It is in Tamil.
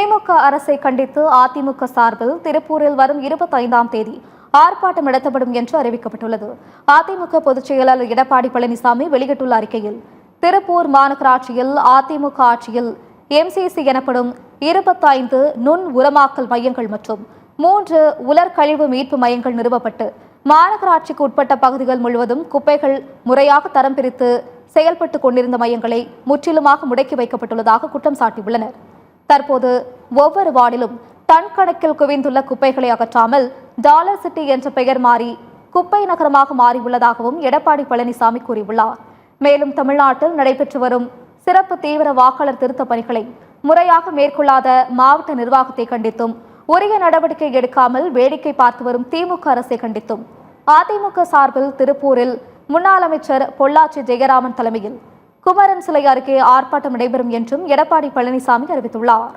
திமுக அரசை கண்டித்து அதிமுக சார்பில் திருப்பூரில் வரும் 25ஆம் தேதி ஆர்ப்பாட்டம் நடத்தப்படும் என்று அறிவிக்கப்பட்டுள்ளது. அதிமுக பொதுச் செயலாளர் எடப்பாடி பழனிசாமி வெளியிட்டுள்ள அறிக்கையில், திருப்பூர் மாநகராட்சியில் அதிமுக ஆட்சியில் MCC எனப்படும் 25 நுண் உரமாக்கல் மையங்கள் மற்றும் 3 உலர் கழிவு மீட்பு மையங்கள் நிறுவப்பட்டு மாநகராட்சிக்கு உட்பட்ட பகுதிகள் முழுவதும் குப்பைகள் முறையாக தரம் பிரித்து செயல்பட்டுக் கொண்டிருந்த மையங்களை முற்றிலுமாக முடக்கி வைக்கப்பட்டுள்ளதாக குற்றம் சாட்டியுள்ளனர். தற்போது ஒவ்வொரு வார்டிலும் டன் கணக்கில் குவிந்துள்ள குப்பைகளை அகற்றாமல் டாலர் சிட்டி என்ற பெயர் மாறி குப்பை நகரமாக மாறியுள்ளதாகவும் எடப்பாடி பழனிசாமி கூறியுள்ளார். மேலும் தமிழ்நாட்டில் நடைபெற்று வரும் சிறப்பு தீவிர வாக்காளர் திருத்த பணிகளை முறையாக மேற்கொள்ளாத மாவட்ட நிர்வாகத்தை கண்டித்தும் உரிய நடவடிக்கை எடுக்காமல் வேடிக்கை பார்த்து வரும் திமுக அரசை கண்டித்தும் அதிமுக சார்பில் திருப்பூரில் முன்னாள் அமைச்சர் பொள்ளாச்சி ஜெயராமன் தலைமையில் குமரன் சிலை அருகே ஆர்ப்பாட்டம் நடைபெறும் என்றும் எடப்பாடி பழனிசாமி அறிவித்துள்ளார்.